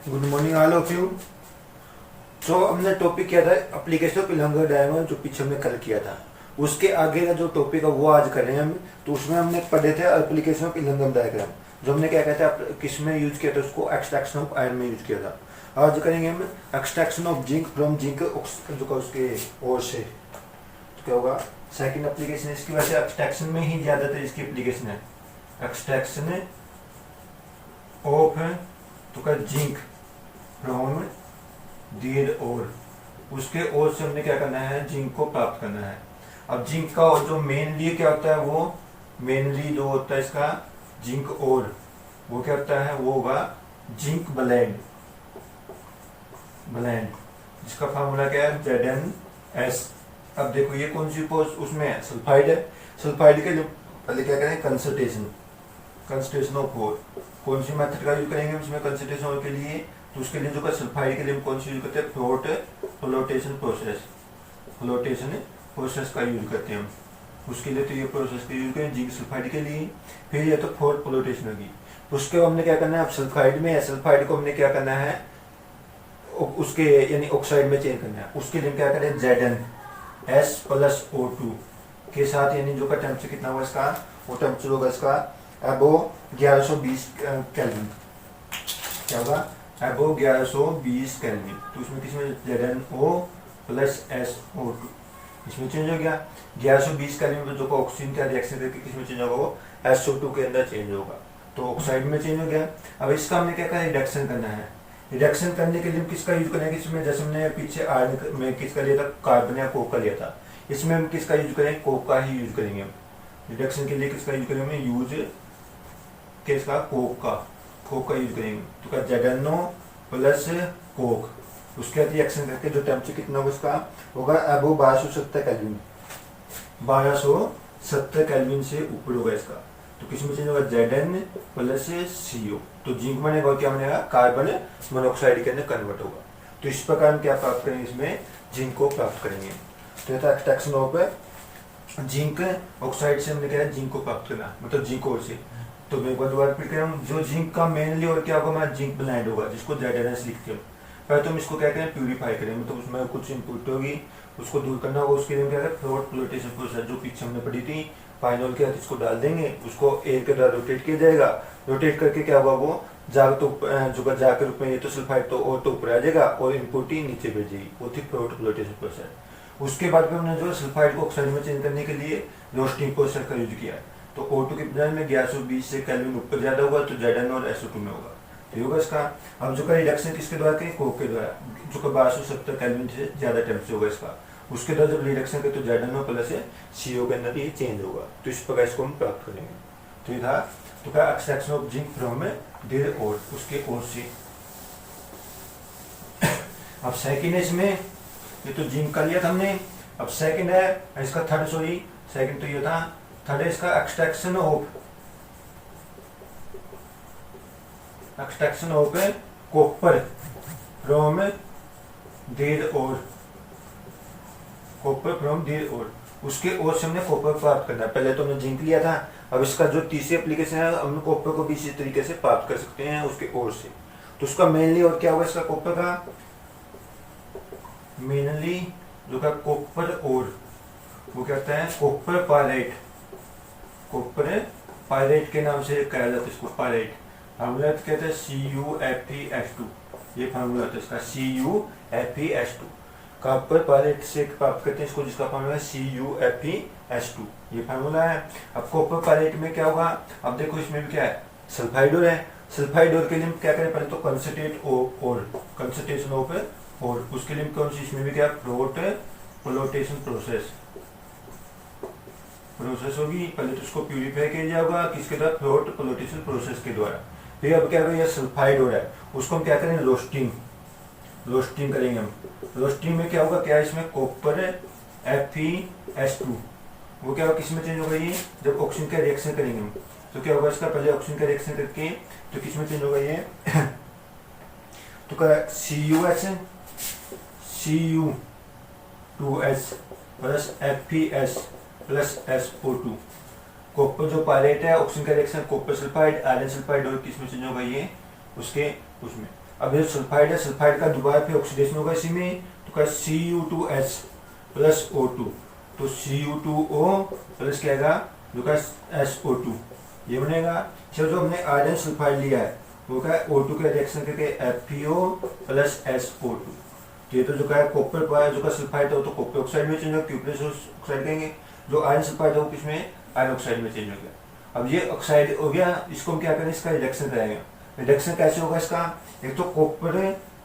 Good morning all of you. So हमने topic किया था एप्लीकेशन ऑफ इलंगर डायग्राम, जो पीछे हमने कल किया था। उसके आगे का जो टॉपिक है वो आज कर रहे हैं हम। तो उसमें हमने पढ़े थे एप्लीकेशन ऑफ इलंगर डायग्राम, जो हमने क्या कहते हैं किस में यूज किया था, उसको एक्सट्रैक्शन ऑफ आयरन में यूज किया था। आज करेंगे हम extraction of zinc from zinc जो उसके ओर से। तो क्या होगा, सेकंड एप्लीकेशन इसकी वजह से एक्सट्रैक्शन में ही ज्यादातर इसकी एप्लीकेशन है। एक्सट्रैक्शन ऑफ तो का जिंक फ्रॉम दीड और उसके ओर से हमने क्या करना है, जिंक को प्राप्त करना है। अब जिंक का जो मेनली क्या होता है, वो मेनली जो होता है इसका जिंक और वो क्या होता है, वो होगा जिंक ब्लेंड। ब्लेंड जिसका फार्मूला क्या है, ZnS। अब देखो ये कौन सी पोस्ट उसमें सल्फाइड है। सल्फाइड के लिए पहले क्या करें, कंसंट्रेशन ऑफ ओर। कौन सी मेथड का यूज करेंगे उसमें कंसंट्रेशन ओर के लिए, तो उसके लिए जो सल्फाइड के लिए हम कौन सी यूज करते हैं, फ्लोटेशन प्रोसेस का यूज करते हैं हम। उसके लिए तो ये प्रोसेस का यूज करें जिंक सल्फाइड के लिए। फिर ये तो फोर्थ फ्लोटेशन होगी। उसके बाद हमने क्या करना है, अब सल्फाइड में है, सल्फाइड को हमने क्या करना है उसके यानी ऑक्साइड में चेंज करना है। उसके लिए क्या करें, ZnS प्लस O2 के साथ, यानी जो का टेम्परेचर कितना होगा इसका, वो टेम्परेचर होगा इसका अबो 1120 केल्विन। क्या होगा, अबो 1120 केल्विन। तो उसमें किसमें ZnO प्लस SO2 इसमें चेंज हो गया। 1120 केल्विन में जो ऑक्सीजन का रिएक्शन करके किसमें चेंज होगा, वो SO2 के अंदर चेंज होगा, तो ऑक्साइड में चेंज हो गया। अब इसका हमने क्या कहा, रिडक्शन करना है। रिडक्शन करने के लिए किसका यूज करेंगे, इसमें जैसे हमने पीछे आयरन में किसका लिया था, कार्बन या कोक का लिया था। इसमें हम किसका यूज करेंगे, कोक का ही यूज करेंगे हम। रिडक्शन के लिए किसका यूज करेंगे, यूज किसका, कोक का यूज करेंगे। तो क्या ZnO प्लस कोक, उसके बाद रिएक्शन करके जो टेम्परेचर कितना होगा उसका होगा अबो 1270 केल्विन। 1270 केल्विन से ऊपर होगा इसका। तो किसमें चेंज होगा, Zn प्लस CO। तो जिंक बनेगा, क्या बनेगा, कार्बन मोनोऑक्साइड के अंदर कन्वर्ट होगा। तो इस प्रकार हम क्या प्राप्त करेंगे, इसमें जिंक को प्राप्त करेंगे। तो ये था एक्सट्रैक्शन ऑफ जिंक ऑक्साइड से। हमने क्या है, जिंक को प्राप्त करना, मतलब जिंक और से। तो मैं एक बार दोबारा रिपीट करें, जो जिंक का मेनली और क्या होगा, हमारा जिंक ब्लेंड होगा, जिसको ZnS लिखते हैं। पहले तो हम इसको क्या करें, प्यूरिफाई करें, मतलब उसमें कुछ इम्प्योरिटी होगी उसको दूर करना होगा। उसके लिए क्या करें, फ्लोटेशन प्रोसेस जो पीछे हमने पढ़ी थी, फाइनल के हाथ इसको डाल देंगे, उसको एयर के द्वारा रोटेट किया जाएगा। रोटेट करके क्या होगा, वो जाकर रूप में ये तो सल्फाइड तो और तो ऊपर आ जाएगा और इम्प्योरिटी नीचे भेजेगी, वो थी फ्लोटेशन प्रोसेस। उसके बाद में हमने जो सल्फाइड को ऑक्साइड में चेंज करने के लिए रोस्टिंग प्रोसेस का यूज किया है। तो O2 की बजाय में 1120 से केल्विन ऊपर ज्यादा होगा, तो Zn और SO2 में होगा, तो होगा इसका। अब जो का रिडक्शन किसके द्वारा करें, कोक के द्वारा, जो का 1270 केल्विन से ज्यादा टेम्परेचर होगा इसका। उसके द्वारा जब रिडक्शन करें तो ZnO प्लस CO के अंदर ये चेंज होगा। तो इस प्रकार इसको हम प्राप्त करेंगे। तो ये था तो क्या extraction of zinc from their ore, उसके ओर से। अब सेकंड है इसमें, ये तो जिंक का लिया था हमने। अब सेकंड है इसका, सेकंड तो ये था, थर्ड है इसका extraction of copper from their ore. Copper from their ore, उसके ओर से हमने कॉपर प्राप्त करना है। पहले तो हमने जिंक लिया था, अब इसका जो तीसरी एप्लीकेशन है, हम कॉपर को भी इसी तरीके से प्राप्त कर सकते हैं उसके ओर से। तो उसका मेनली और क्या होगा, इसका कॉपर का मेनली जो का कॉपर और वो क्या होता है, कॉपर पायरेट के नाम से कहा जाता है इसको, पायरेट। फार्मूला कहते हैं CuFeS2, ये फार्मूला होता है इसका CuFeS2। कॉपर पायरेट से प्राप्त करते हैं इसको, जिसका फार्मूला है CuFeS2, ये फार्मूला है। अब कॉपर पायरेट में क्या होगा, अब देखो इसमें भी क्या है, सल्फाइड और है। सल्फाइड और के लिए हम क्या करें, पहले तो कंसंट्रेशन ऑफ और उसके लिए कौन सी, इसमें भी क्या फ्लोटेशन प्रोसेस होगी। पहले तो उसको प्यूरिफाई किया जाएगा किसके द्वारा, फ्लोटेशन प्रोसेस के द्वारा। फिर अब क्या करें, सल्फाइड हो रहा है, उसको हम क्या करें, रोस्टिंग करेंगे हम। रोस्टिंग में क्या होगा, क्या इसमें कॉपर FeS2 वो क्या होगा, किसमें चेंज होगा, ये जब ऑक्सीजन का रिएक्शन करेंगे हम, तो क्या होगा इसका, पहले ऑक्सीजन का रिएक्शन करके तो किसमें चेंज होगा ये तो क्या Cu2S plus FeS plus SO2। Copper जो पायरेट है, ऑक्सीजन का reaction copper sulphide, iron sulphide और किसमें चेंज होगा, ये उसके उसमें। अब ये सल्फाइड है, सल्फाइड का दोबारा फिर ऑक्सीडेशन होगा इसी में, तो क्या Cu2S प्लस O2, तो Cu2O प्लस क्या आएगा जो का SO2 ये बनेगा। चलो जो हमने आयरन सल्फाइड लिया है वो क्या है O2 के रिएक्शन करके FeO प्लस SO2, तो ये तो जो का कॉपर पाया जो का सल्फाइड है तो कॉपर ऑक्साइड में चेंज होगा, क्यूप्रेस ऑक्साइड कहेंगे। जो आयरन सल्फाइड है वो किसमें आयरन ऑक्साइड में चेंज हो गया। अब ये ऑक्साइड हो गया, इसको हम क्या करेंगे इसका रिडक्शन कराएंगे। रिडक्शन कैसे होगा इसका, एक तो कॉपर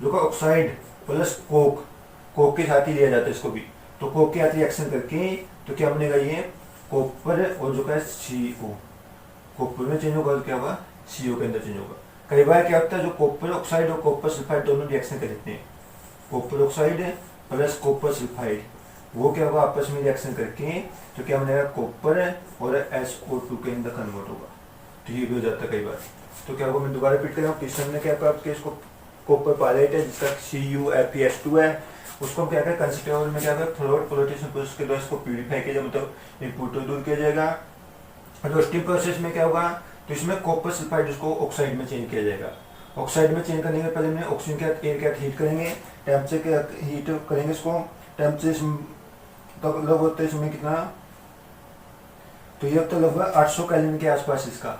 जो का ऑक्साइड प्लस कोक के साथ ही लिया जाता है इसको भी, तो कोक के साथ रिएक्शन करके तो क्या बनेगा ये कॉपर और जो का CO कॉपर में चेंज होगा तो क्या होगा CO के अंदर चेंज होगा। कई बार क्या होता है जो कॉपर ऑक्साइड और कॉपर सल्फाइड दोनों रिएक्शन कर देते हैं, copper oxide plus copper sulphide वो क्या होगा आपस में रिएक्शन करके तो क्या बनेगा कॉपर और SO2 के अंदर कन्वर्ट होगा, तो ये भी हो जाता है कई बार। तो क्या होगा मैं दोबारा रिपीट कर रहा हूँ, क्वेश्चन में क्या आपके इसको कॉपर पायलेट है जिसका CuFeS2 है, उसको हम क्या करें कंसिस्टेबल में क्या करें फ्लोट फ्लोटेशन प्रोसेस के द्वारा इसको प्यूरिफाई किया जाए, मतलब इनपुट दूर किया जाएगा। रोस्टिंग प्रोसेस में क्या होगा तो इसमें कॉपर सल्फाइड उसको ऑक्साइड में चेंज किया जाएगा। ऑक्साइड में चेंज करने के पहले हमने ऑक्सीजन के एयर के हीट करेंगे, टेम्परेचर के हीट करेंगे इसको, टेम्परेचर तब लगभग होता है इसमें कितना, तो ये तो लगभग 800 केल्विन के आसपास, इसका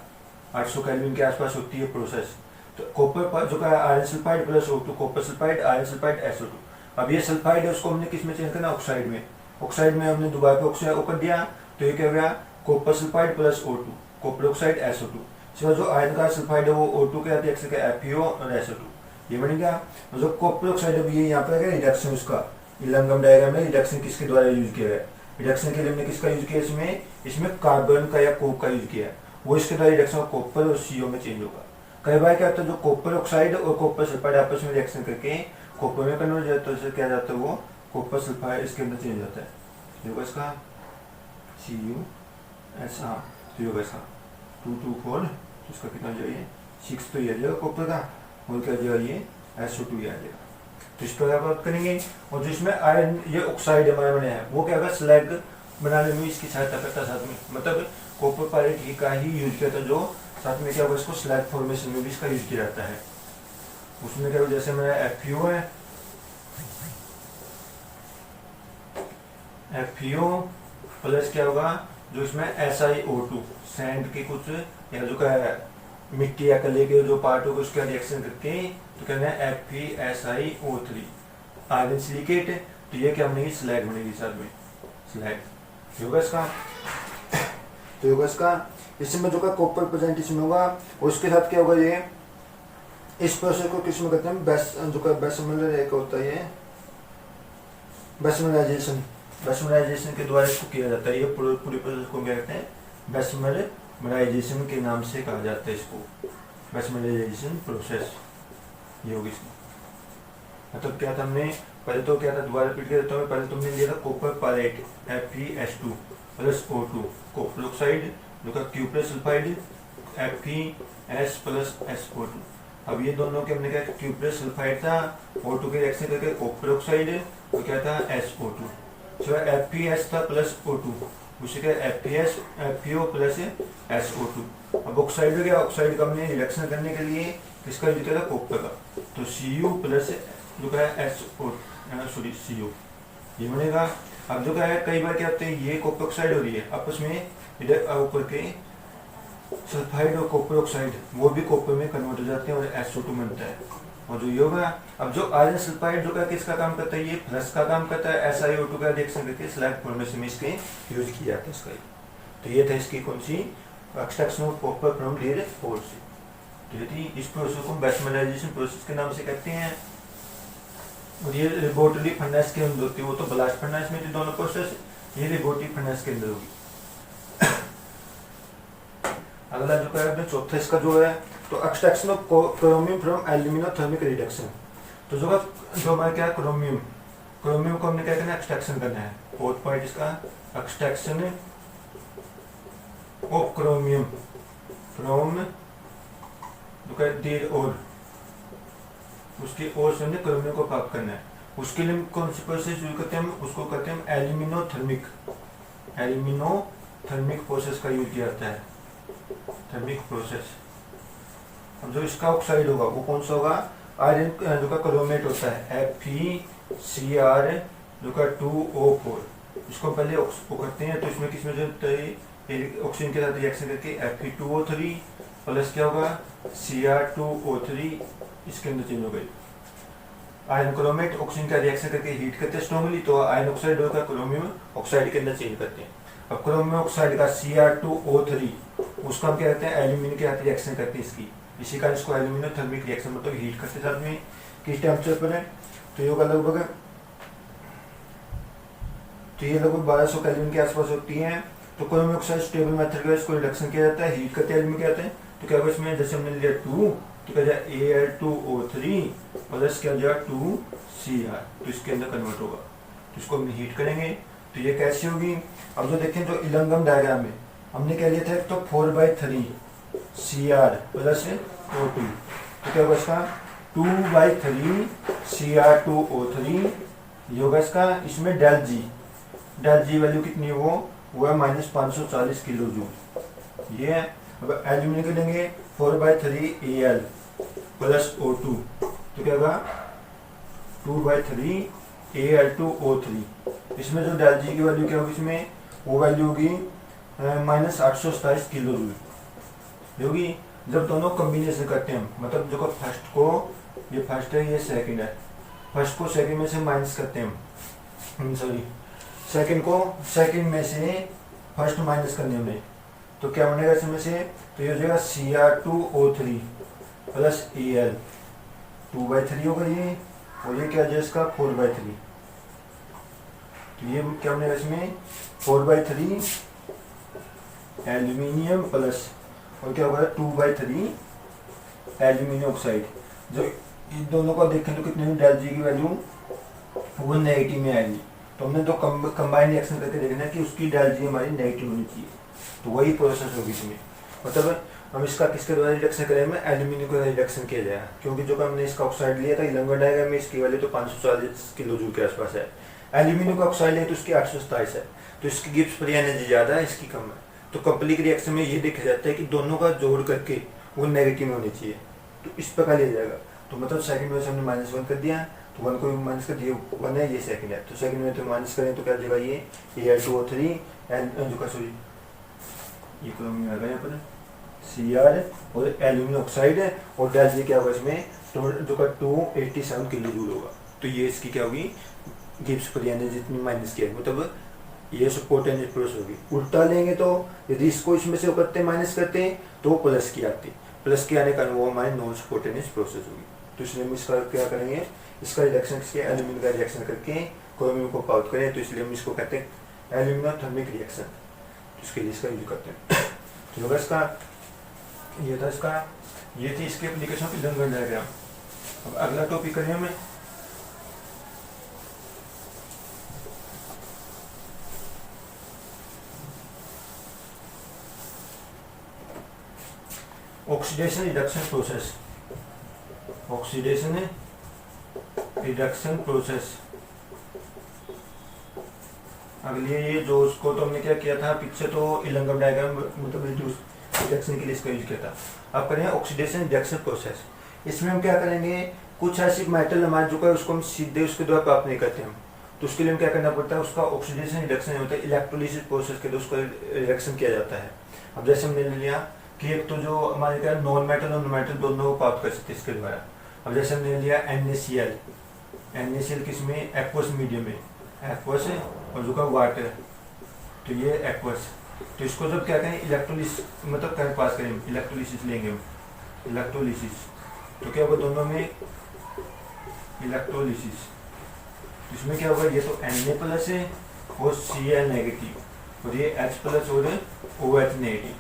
800 केल्विन के आसपास होती है प्रोसेस। तो कॉपर जो का iron sulphide plus O2 copper sulphide iron sulphide SO2। अब ये सल्फाइड है उसको हमने किस में चेंज करना ऑक्साइड में, ऑक्साइड में हमने दोबारा पे ऑक्साइड कर दिया तो ये क्या हो गया copper sulphide plus O2 copper oxide SO2। इसका जो आयरन का सल्फाइड है वो O2 के साथ रिएक्शन का FeO और SO2 ये बन गया। जो कॉपर ऑक्साइड है ये यहाँ पे है रिडक्शन, उसका इलंगम डायग्राम में रिडक्शन किसके द्वारा यूज किया है, रिडक्शन के लिए हमने किसका यूज किया इसमें कार्बन का या कोक का यूज किया है, वो इसके द्वारा रिडक्शन कॉपर और CO में चेंज होगा। कई बार क्या होता है जो कॉपर ऑक्साइड और कॉपर सल्फाइड आपस में रिएक्शन करके कॉपर में कन्वर्ट हो जाता है, क्या जाता है वो कॉपर सल्फाइड इसके अंदर चेंज होता है, जो इसका CuS तो होगा इसका 224 तो इसका कितना जाइए 6 तो ये आ जाएगा कॉपर का, और क्या जाएगा ये SO2 आ जाएगा। तो इस प्रकार बात करेंगे। और जो इसमें आयरन ये ऑक्साइड हमारा बना है वो क्या होगा स्लैग बनाने में इसकी सहायता करता है साथ में, मतलब कॉपर पायलेट का ही यूज किया था जो साथ में क्या होगा इसको स्लैग फॉर्मेशन में भी इसका यूज किया जाता है। उसमें क्या जैसे मेरा FeO है, FeO प्लस क्या होगा जो इसमें SiO2 सैंड के कुछ या जो का मिट्टी या कले के जो पार्ट होगा उसका रिएक्शन करके तो कहना है FeSiO3 आयरन सिलिकेट, तो ये क्या बनेगी स्लैग बनेगी साथ में स्लैग होगा इसका। तो होगा इसका इसमें जो का कॉपर प्रेजेंट इसमें होगा और उसके साथ क्या होगा ये इस प्रोसेस को किसमें कहते हैं जो का बेसमेलर एक होता है ये बेसमेलाइजेशन के द्वारा इसको किया जाता है, ये पूरी प्रोसेस को क्या कहते हैं बेसमेलाइजेशन के नाम से कहा जाता है इसको, बेसमेलाइजेशन प्रोसेस ये होगी इसमें। मतलब क्या था हमने पहले तो क्या था दोबारा रिपीट कर देता हूँ, पहले तुमने लिया था copper pilot FeS2 plus O2 copper oxide जो का cuprous sulphide FeS plus SO2। अब ये दोनों के हमने क्या क्यूप्रेस सल्फाइड था O2 के रिएक्शन करके कॉपर ऑक्साइड तो क्या था SO2, FeS था प्लस O2 उसी का FeO प्लस SO2। अब ऑक्साइड हो गया, ऑक्साइड का हमने रिडक्शन करने के लिए किसका यूज किया था कॉपर का, तो Cu प्लस जो का है CO ये बनेगा। अब जो क्या है कई बार क्या होते हैं ये कॉपर ऑक्साइड हो रही है आपस में इधर ऊपर के सल्फाइड और कॉपर ऑक्साइड वो भी कॉपर में कन्वर्ट हो जाते हैं और SO2 बनता है। और जो ये होगा अब जो आयरन सल्फाइड जो का किसका काम करता है ये प्लस का काम करता है, SiO2 का रिएक्शन करके स्लैग फॉर्मेशन में इसके यूज किया जाता है इसका। तो ये था इसकी कौन सी extraction of copper from their ore से, तो ये थी इस प्रोसेस को बेसमेलाइजेशन प्रोसेस के नाम से कहते हैं। और ये लेबोरेटरी फर्नेस के अंदर होती है, वो तो ब्लास्ट फर्नेस में थी दोनों प्रोसेस, ये लेबोरेटरी फर्नेस के अंदर होगी। अगला जो है चौथा इसका जो है तो extraction of chromium from aluminothermic reduction. तो जो हमारा क्या क्रोमियम को हमने क्या करना है एक्सट्रैक्शन करना है, फोर्थ पॉइंट इसका extraction of chromium from their ore, उसकी ओर से हमने क्रोमियम को प्राप्त करना है। उसके लिए कौन सी प्रोसेस यूज करते हैं हम उसको करते हैं एल्यूमिनोथर्मिक प्रोसेस का यूज किया जाता है, थर्मिक प्रोसेस। अब जो इसका ऑक्साइड होगा वो कौन सा होगा आयरन जो का क्रोमेट होता है FeCr जो का 2O4, इसको पहले वो करते हैं तो इसमें किसमें जो ऑक्सीजन के साथ रिएक्शन करके Fe2O3 प्लस क्या होगा Cr2O3 इसके अंदर चेंज हो गई। आयरन क्रोमेट ऑक्सीजन का रिएक्शन करके हीट करते हैं स्ट्रॉन्गली, तो आयरन ऑक्साइड होगा क्रोमियम ऑक्साइड के अंदर चेंज करते हैं। अब क्रोमियम ऑक्साइड का Cr2O3 उसको हम क्या कहते हैं एल्यूमिनियम के साथ रिएक्शन करते हैं इसकी, इसी कारण इसको एल्यूमिनियम थर्मिक रिएक्शन मतलब हीट करते साथ में किस टेम्परेचर पर है, तो ये होगा लगभग, तो ये लगभग 1200 केल्विन के आसपास होती है। तो क्रोमियम ऑक्साइड स्टेबल मेथड के इसको रिडक्शन किया जाता है, हीट करते हैं एल्यूमिनियम क्या होते हैं, तो क्या होगा इसमें जैसे हमने लिया 2 तो क्या जाए Al2O3 प्लस क्या जाए 2Cr, तो इसके अंदर कन्वर्ट होगा, तो इसको हम हीट करेंगे तो ये कैसे होगी। अब जो देखें जो इलंगम डायग्राम में हमने क्या लिया था, एक तो 4/3 Cr प्लस O2, तो क्या होगा इसका 2/3 Cr2O3 ये होगा इसका, इसमें डेल जी वैल्यू कितनी है वो है -540 किलो जूल ये है। अब एल्यूमिनियम के लेंगे 4/3 Al प्लस O2, तो क्या होगा 2/3 Al2O3, इसमें जो डेल जी की वैल्यू क्या होगी इसमें वो वैल्यू होगी -827 किलो जूल होगी। जब दोनों कॉम्बिनेशन करते हैं मतलब जो फर्स्ट को, ये फर्स्ट है ये सेकंड है, फर्स्ट को सेकंड में से माइनस करते हैं हम, सॉरी सेकंड को सेकंड में से फर्स्ट माइनस करने में, तो क्या बनेगा इसमें से, तो ये हो जाएगा Cr2O3 प्लस Al 2/3 होगा ये, और ये क्या है इसका 4/3, तो ये क्या बनेगा इसमें 4/3 एल्यूमिनियम प्लस और क्या होगा 2/3 एल्यूमिनियम ऑक्साइड। जो इन दोनों को देखें तो कितने डेल जी की वैल्यू वो नेगेटिव में आएगी, तो हमने तो कंबाइन रिएक्शन करके देखना है कि उसकी डेल जी हमारी नेगेटिव होनी चाहिए, तो वही प्रोसेस होगी इसमें। मतलब हम इसका किसके द्वारा रिडक्शन करेंगे, एल्यूमिनियम का रिडक्शन किया जाएगा, क्योंकि जो हमने इसका ऑक्साइड लिया था इलंगम डायग्राम में इसकी वैल्यू तो 540 किलो जूल के आसपास है, एल्यूमिनियम का ऑक्साइड लिया तो उसकी 827 है, तो इसकी गिब्स फ्री एनर्जी ज़्यादा है, इसकी कम है। तो कंप्लीट रिएक्शन में ये देखा जाता है कि दोनों का जोड़ करके वो नेगेटिव में होनी चाहिए, तो इस प्रकार लिया जाएगा। तो मतलब सेकंड में से हमने -1 कर दिया, तो 1 को माइनस कर दिया, 1 है ये सेकंड है, तो सेकंड में तो माइनस करें तो क्या देगा ये Al2O3 एंड जो का सॉरी ये क्रोमियम आ गया यहाँ पर Cr और एल्यूमिनियम ऑक्साइड है, और डेल जी क्या होगा इसमें तो जो का 287 किलो जूल होगा, तो ये इसकी क्या होगी गिब्स फ्री एनर्जी जितनी माइनस किया, मतलब ये सपोर्ट एनर्जी प्लस होगी। उल्टा लेंगे तो यदि इसको इसमें से करते माइनस करते हैं तो प्लस की आती, प्लस के आने का वो हमारी नॉन सपोर्ट एनर्जी प्रोसेस होगी। तो इसलिए हम इसका क्या करेंगे, इसका रिडक्शन किसके एल्यूमिनियम का रिएक्शन करके क्रोमियम को आउट करें, तो इसलिए हम इसको कहते हैं एल्यूमिनियम थर्मिक रिएक्शन, तो इसके लिए इसका यूज करते हैं। तो होगा इसका ये था इसका, ये थी इसके एप्लीकेशन की इलंगम डायग्राम। अब अगला टॉपिक करें हमें oxidation reduction process, oxidation reduction process. अगली ये जो उसको तो हमने क्या किया था पीछे तो इलंगम डायग्राम मतलब रिड्यूस रिडक्शन के लिए इसका यूज किया था। अब करें ऑक्सीडेशन रिडक्शन प्रोसेस। इसमें हम क्या करेंगे, कुछ ऐसी मेटल हमारे जो है उसको हम सीधे उसके द्वारा प्राप्त नहीं करते हम, तो उसके लिए हम क्या करना पड़ता है, उसका ऑक्सीडेशन रिडक्शन होता है, इलेक्ट्रोलिसिस प्रोसेस के द्वारा उसका रिडक्शन किया जाता है। अब जैसे हमने ले लिया कि एक तो जो हमारे क्या नॉन मेटल और मेटल दोनों को प्राप्त कर सकते हैं इसके द्वारा। अब जैसे हमने लिया NaCl किसमें एक्वस मीडियम में, एक्वस और जो का वाटर, तो ये एक्वस, तो इसको जब क्या करें इलेक्ट्रोलिसिस मतलब क्या पास करें इलेक्ट्रोलिसिस लेंगे हम, इलेक्ट्रोलिसिस, तो क्या होगा दोनों में इलेक्ट्रोलिसिस, इसमें क्या होगा ये तो Na प्लस है और Cl नेगेटिव और ये H प्लस और OH नेगेटिव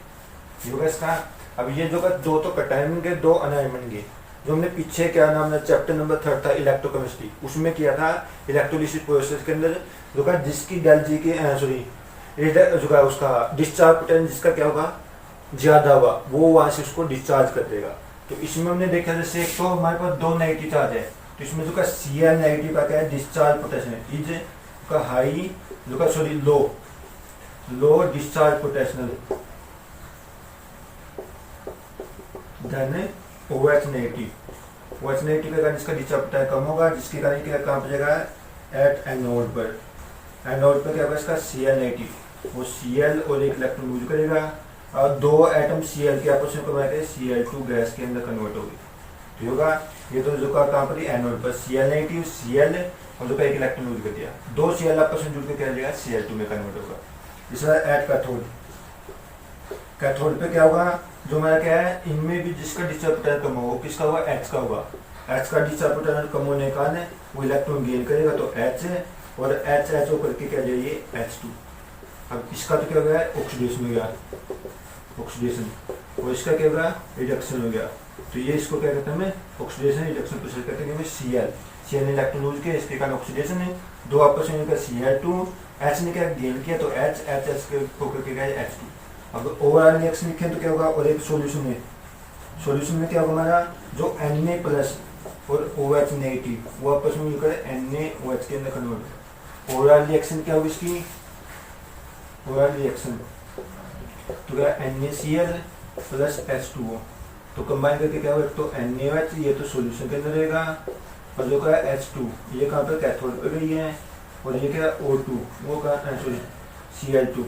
होगा इसका। अब ये जो का दो तो कटायन के दो अनायन के, जो हमने पीछे क्या नाम है चैप्टर नंबर 3 था इलेक्ट्रोकेमिस्ट्री, उसमें किया था इलेक्ट्रोलिसिस प्रोसेस के अंदर जो का जिसकी डेल जी के सॉरी जो का उसका डिस्चार्ज पोटेंशियल जिसका क्या होगा ज्यादा हुआ वो वहां से उसको डिस्चार्ज कर देगा। तो इसमें हमने देखा जैसे एक तो हमारे पास दो नेगेटिव चार्ज है, तो इसमें जो का Cl नेगेटिव का क्या है डिस्चार्ज पोटेंशियल इज का हाई जो का sorry low discharge potential then OH negative, OH negative के कारण इसका डिस्चार्ज कम होगा, जिसके कारण क्या कहाँ पर जाएगा एट एनोड पर। एनोड पर क्या होगा इसका Cl नेगेटिव, वो Cl और एक इलेक्ट्रॉन लूज करेगा और दो एटम Cl के आपस में कन्वर्ट करके Cl2 गैस के अंदर कन्वर्ट होगी। तो होगा ये तो जो का कहाँ पर एनोड पर Cl नेगेटिव Cl और जो का एक इलेक्ट्रॉन लूज कर दिया, दो Cl आपस में जुड़ के क्या हो जाएगा Cl2 में कन्वर्ट होगा। इस तरह एट कैथोड, कैथोड पे क्या होगा जो हमारा क्या है इनमें भी जिसका डिस्चार्ज पोटेंशियल कम होगा किसका होगा H का होगा। H का डिस्चार्ज पोटेंशियल कम होने के कारण वो इलेक्ट्रॉन गेन करेगा तो H और H होकर के क्या जाइए H2। अब इसका तो क्या हो गया ऑक्सीडेशन हो गया, ऑक्सीडेशन, और इसका क्या हो गया रिडक्शन हो गया। तो ये इसको क्या कहते हैं ऑक्सीडेशन रिडक्शन प्रोसेस कहते हैं। Cl इलेक्ट्रॉन लूज किया इसके कारण ऑक्सीडेशन है, दो आपस में इनका Cl2, H ने क्या गेन किया तो H के होकर के गया H2। अब ओवरऑल रिएक्शन लिखें तो क्या होगा, और एक सॉल्यूशन में, सॉल्यूशन में क्या होगा हमारा जो Na प्लस और OH नेगेटिव वो आपस में मिलकर NaOH के अंदर कन्वर्ट होगा। ओवरऑल रिएक्शन क्या होगी इसकी, ओवरऑल रिएक्शन तो क्या NaCl प्लस H2O, तो कंबाइन करके क्या होगा तो NaOH ये तो सॉल्यूशन के अंदर रहेगा और जो क्या H2 ये कहाँ पर कैथोड पर गई है और ये क्या O2 वो कहाँ सॉरी Cl2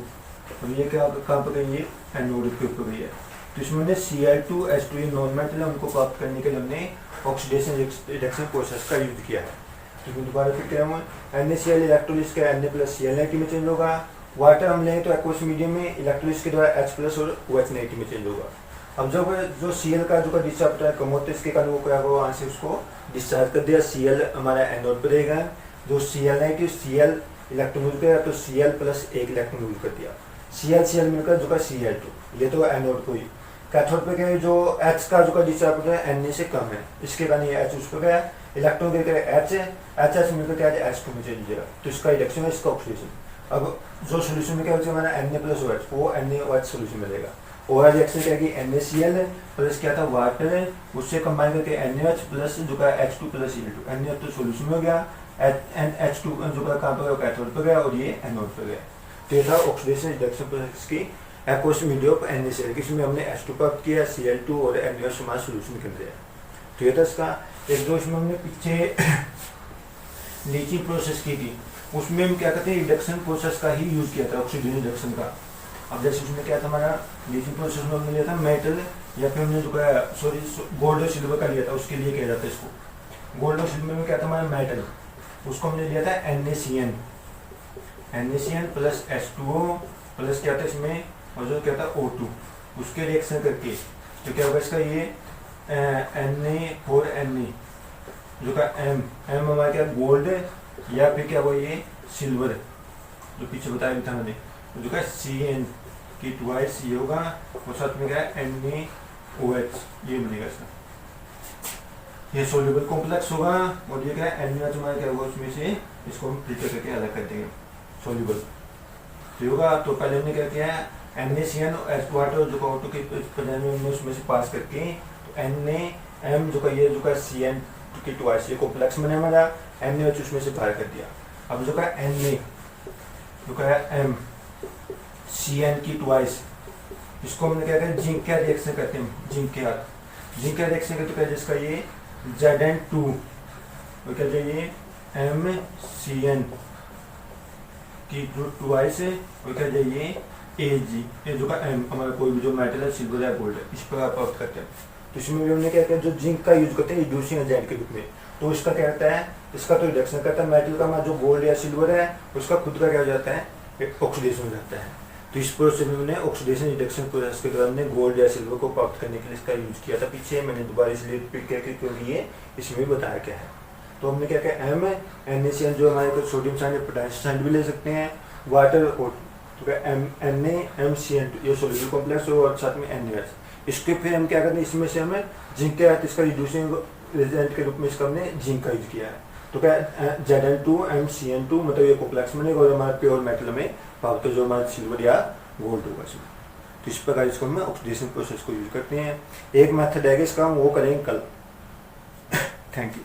और ये क्या कहाँ पर गई है एनोड के ऊपर गई है। तो इसमें हमने Cl2 H2 ये नॉन मेटल है उनको प्राप्त करने के लिए हमने ऑक्सीडेशन रिडक्शन प्रोसेस का यूज किया है। तो दोबारा फिर क्या हुआ NaCl इलेक्ट्रोलिस का Na प्लस Cl नेगेटिव में चेंज होगा। वाटर हम लेंगे तो एक्वस मीडियम में इलेक्ट्रोलिस के द्वारा H प्लस और OH नेगेटिव में चेंज होगा। अब जब जो Cl का जो डिस्चार्ज पोटेंशियल कम होता है इसके कारण वो क्या होगा वहाँ से उसको डिस्चार्ज कर दिया, Cl हमारा एनोड पर रहेगा, जो Cl negative Cl electron lose करेगा तो Cl प्लस एक इलेक्ट्रॉन लूज कर दिया, Cl मिलकर जो का Cl2 ये तो एनोड को ही। कैथोड पे क्या जो H का जो का डिस्चार्ज पोटेंशियल Na से कम है इसके कारण ये H उस पर गया, इलेक्ट्रॉन के H मिलकर क्या है H2 में चेंज हो जाएगा, तो इसका रिडक्शन है इसका ऑक्सीडेशन। अब जो सोल्यूशन में क्या होगा हमारा Na प्लस OH वो NaOH सोल्यूशन मिलेगा। ओवरऑल रिएक्शन क्या है NaCl प्लस क्या था वाटर है उससे कंबाइन करके NaOH प्लस जो का H2 प्लस Cl2, NaOH तो सोल्यूशन में हो गया, H2 जो का कहाँ पर गया कैथोड पर गया और ये एनोड पर गया। तो ये था ऑक्सीडेशन रिडक्शन प्रोसेस की एक्वस मीडियम ऑफ NaCl, जिसमें हमने H2 प्राप्त किया, Cl2 और NaOH हमारा सोल्यूशन के अंदर है। तो ये था इसका एक दो इसमें हमने पीछे लीचिंग प्रोसेस की थी उसमें हम क्या कहते हैं रिडक्शन प्रोसेस का ही यूज किया था ऑक्सीजन रिडक्शन का। अब जैसे उसमें क्या था हमारा लीचिंग प्रोसेस में हमने लिया था मेटल या फिर हमने जो क्या सॉरी गोल्ड और सिल्वर का लिया था उसके लिए किया जाता है इसको। गोल्ड और सिल्वर में क्या था हमारा मेटल उसको हमने लिया था NaCN प्लस H2O प्लस क्या था इसमें और जो क्या था O2 उसके रिएक्शन करके तो क्या होगा इसका ये Na जो का M हमारा क्या गोल्ड या फिर क्या हुआ ये सिल्वर जो पीछे बताया था मैंने, जो का Cn की ट्वाइस ये होगा और साथ में क्या है NaOH ये बनेगा इसका, ये सोल्यूबल कॉम्प्लेक्स होगा और ये क्या है NaOH हमारा क्या होगा उसमें से इसको हम फिल्टर करके अलग कर देंगे सोल्यूबल तो होगा। तो पहले हमने क्या किया है NaCN और वाटर जो का ऑटो के हमने उसमें से पास करके तो NaM जो का ये जो का Cn की ट्वाइस ये कॉम्प्लेक्स बने हमारा, NaOH उसमें से बाहर कर दिया। अब जो का Na जो का है M Cn की ट्वाइस इसको हमने क्या करें जिंक का रिएक्शन करते हैं, जिंक के साथ जिंक का रिएक्शन करते हैं जिसका ये Zn2 तो क्या चाहिए MCN की ट्वाइस है और क्या चाहिए Ag ये जो का M हमारा कोई भी जो मेटल है सिल्वर या गोल्ड है इस पर आप प्राप्त करते हैं। तो इसमें भी हमने क्या किया जो जिंक का यूज करते हैं रिड्यूसिंग एजेंट के रूप में, तो इसका क्या कहता है इसका तो रिडक्शन करता है, मेटल का जो गोल्ड या सिल्वर है उसका खुद का क्या हो जाता है ऑक्सीडेशन हो जाता है। तो इस प्रोसेस में हमने ऑक्सीडेशन रिडक्शन प्रोसेस के दौरान हमने गोल्ड या सिल्वर को प्राप्त करने के लिए इसका यूज किया था पीछे, मैंने दोबारा इसलिए रिपीट किया क्योंकि ये इसमें भी बताया क्या है। तो हमने क्या किया M NaCN जो हमारे को सोडियम साइड पोटेशियम साइड भी ले सकते हैं, वाटर और तो क्या MCN ये सोल्यूबल कॉम्प्लेक्स और साथ में NaOH। इसके फिर हम क्या करते हैं इसमें से हमें जिंक के इसका रिड्यूसिंग एजेंट के रूप में इसका हमने जिंक का यूज किया है। तो क्या Zn2 MCN2 मतलब ये कॉम्प्लेक्स बनेगा और हमारा प्योर मेटल में पावते जो हमारा सिल्वर या गोल्ड होगा इसमें। तो इस प्रकार इसको हम ऑक्सीडेशन प्रोसेस को यूज करते हैं। एक मेथड है इसका हम वो करेंगे कल। Thank you.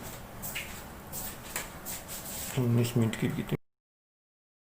19 मिनट की